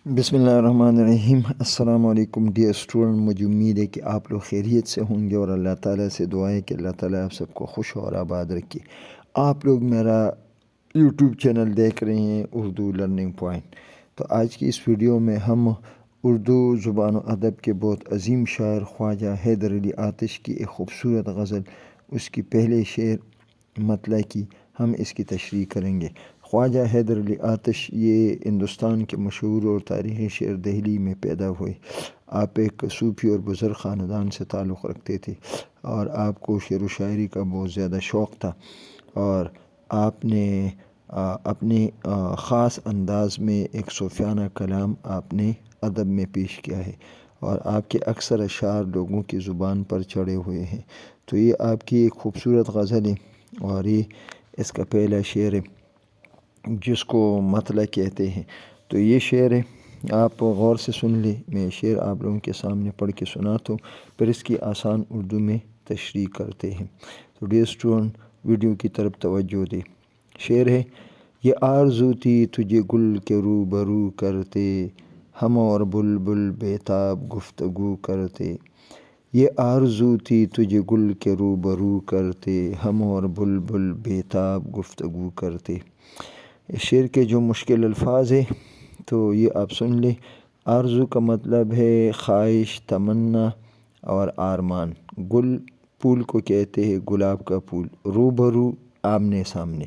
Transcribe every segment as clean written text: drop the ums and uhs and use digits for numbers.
بسم اللہ الرحمن الرحیم۔ السلام علیکم ڈیئر اسٹوڈنٹ، مجھے امید ہے کہ آپ لوگ خیریت سے ہوں گے اور اللہ تعالیٰ سے دعا ہے کہ اللہ تعالیٰ آپ سب کو خوش اور آباد رکھے۔ آپ لوگ میرا یوٹیوب چینل دیکھ رہے ہیں اردو لرننگ پوائنٹ۔ تو آج کی اس ویڈیو میں ہم اردو زبان و ادب کے بہت عظیم شاعر خواجہ حیدر علی آتش کی ایک خوبصورت غزل، اس کی پہلے شعر مطلع کی ہم اس کی تشریح کریں گے۔ خواجہ حیدر علی آتش یہ ہندوستان کے مشہور اور تاریخی شاعر دہلی میں پیدا ہوئے۔ آپ ایک صوفی اور بزرگ خاندان سے تعلق رکھتے تھے اور آپ کو شعر و شاعری کا بہت زیادہ شوق تھا، اور آپ نے اپنے خاص انداز میں ایک صوفیانہ کلام آپ نے ادب میں پیش کیا ہے، اور آپ کے اکثر اشعار لوگوں کی زبان پر چڑھے ہوئے ہیں۔ تو یہ آپ کی ایک خوبصورت غزل ہے، اور یہ اس کا پہلا شعر ہے جس کو مطلع کہتے ہیں۔ تو یہ شعر ہے، آپ غور سے سن لیں۔ میں شعر آپ لوگوں کے سامنے پڑھ کے سناتا ہوں، پھر اس کی آسان اردو میں تشریح کرتے ہیں۔ تو ڈیئر اسٹوڈنٹ، ویڈیو کی طرف توجہ دے۔ شعر ہے: یہ آرزو تھی تجھے گل کے روبرو کرتے، ہم اور بلبل بیتاب گفتگو کرتے۔ یہ آرزو تھی تجھے گل کے روبرو کرتے، ہم اور بلبل بیتاب گفتگو کرتے۔ اس شعر کے جو مشکل الفاظ ہیں تو یہ آپ سن لیں۔ آرزو کا مطلب ہے خواہش، تمنا اور آرمان۔ گل پھول کو کہتے ہیں، گلاب کا پھول۔ روبرو آمنے سامنے۔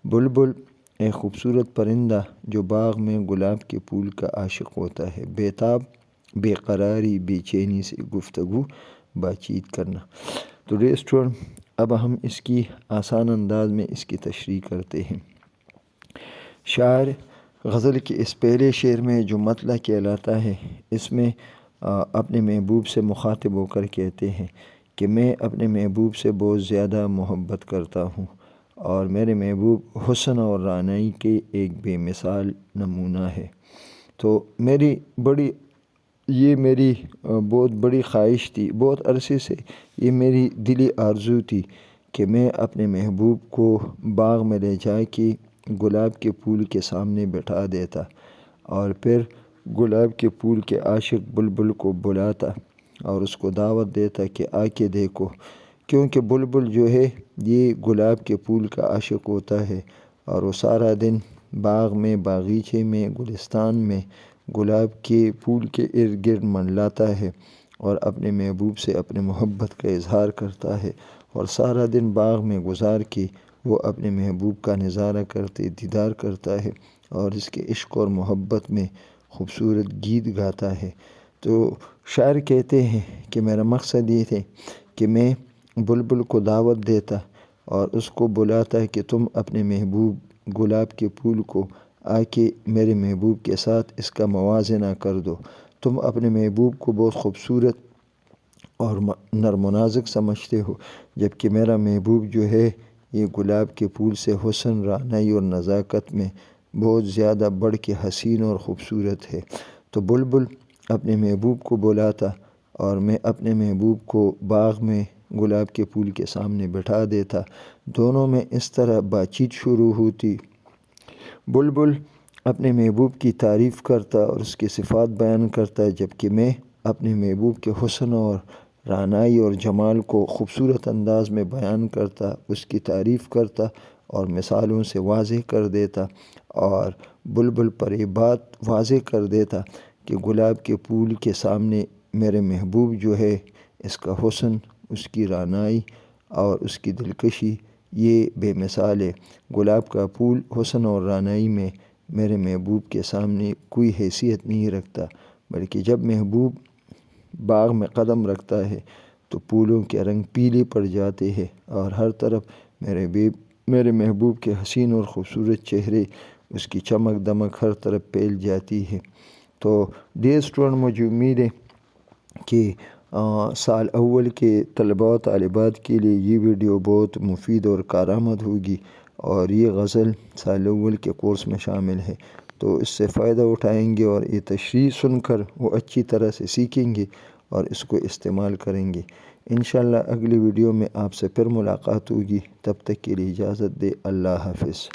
بلبل ایک خوبصورت پرندہ جو باغ میں گلاب کے پھول کا عاشق ہوتا ہے۔ بیتاب بے قراری، بے چینی سے گفتگو، بات چیت کرنا۔ تو ڈیئر اسٹوڈنٹ، اب ہم اس کی آسان انداز میں اس کی تشریح کرتے ہیں۔ شاعر غزل کے اس پہلے شعر میں جو مطلع کہلاتا ہے، اس میں اپنے محبوب سے مخاطب ہو کر کہتے ہیں کہ میں اپنے محبوب سے بہت زیادہ محبت کرتا ہوں، اور میرے محبوب حسن اور رعنائی کے ایک بے مثال نمونہ ہے۔ تو یہ میری بہت بڑی خواہش تھی، بہت عرصے سے یہ میری دلی آرزو تھی کہ میں اپنے محبوب کو باغ میں لے جا کے گلاب کے پھول کے سامنے بٹھا دیتا، اور پھر گلاب کے پھول کے عاشق بلبل کو بلاتا اور اس کو دعوت دیتا کہ آ کے دیکھو، کیونکہ بلبل جو ہے یہ گلاب کے پھول کا عاشق ہوتا ہے، اور وہ سارا دن باغ میں، باغیچے میں، گلستان میں گلاب کے پھول کے ارد گرد منڈلاتا ہے اور اپنے محبوب سے اپنے محبت کا اظہار کرتا ہے، اور سارا دن باغ میں گزار کے وہ اپنے محبوب کا نظارہ کرتے، دیدار کرتا ہے، اور اس کے عشق اور محبت میں خوبصورت گیت گاتا ہے۔ تو شاعر کہتے ہیں کہ میرا مقصد یہ تھے کہ میں بلبل کو دعوت دیتا اور اس کو بلاتا کہ تم اپنے محبوب گلاب کے پھول کو آ کے میرے محبوب کے ساتھ اس کا موازنہ کر دو۔ تم اپنے محبوب کو بہت خوبصورت اور نرم و نازک سمجھتے ہو، جبکہ میرا محبوب جو ہے یہ گلاب کے پھول سے حسن، رعنائی اور نزاکت میں بہت زیادہ بڑھ کے حسین اور خوبصورت ہے۔ تو بلبل اپنے محبوب کو بلاتا اور میں اپنے محبوب کو باغ میں گلاب کے پھول کے سامنے بٹھا دیتا۔ دونوں میں اس طرح بات چیت شروع ہوتی۔ بلبل اپنے محبوب کی تعریف کرتا اور اس کی صفات بیان کرتا، جبکہ میں اپنے محبوب کے حسن اور رعنائی اور جمال کو خوبصورت انداز میں بیان کرتا، اس کی تعریف کرتا اور مثالوں سے واضح کر دیتا، اور بلبل پر یہ بات واضح کر دیتا کہ گلاب کے پھول کے سامنے میرے محبوب جو ہے، اس کا حسن، اس کی رعنائی اور اس کی دلکشی یہ بے مثال ہے۔ گلاب کا پھول حسن اور رعنائی میں میرے محبوب کے سامنے کوئی حیثیت نہیں رکھتا، بلکہ جب محبوب باغ میں قدم رکھتا ہے تو پھولوں کے رنگ پیلے پڑ جاتے ہیں، اور ہر طرف میرے محبوب کے حسین اور خوبصورت چہرے، اس کی چمک دمک ہر طرف پھیل جاتی ہے۔ تو ڈیئر اسٹوڈنٹ، مجھے امید ہے کہ سال اول کے طلباء و طالبات کے لیے یہ ویڈیو بہت مفید اور کارآمد ہوگی، اور یہ غزل سال اول کے کورس میں شامل ہے۔ تو اس سے فائدہ اٹھائیں گے اور یہ تشریح سن کر وہ اچھی طرح سے سیکھیں گے اور اس کو استعمال کریں گے۔ انشاءاللہ اگلی ویڈیو میں آپ سے پھر ملاقات ہوگی، تب تک کے لیے اجازت دے۔ اللہ حافظ۔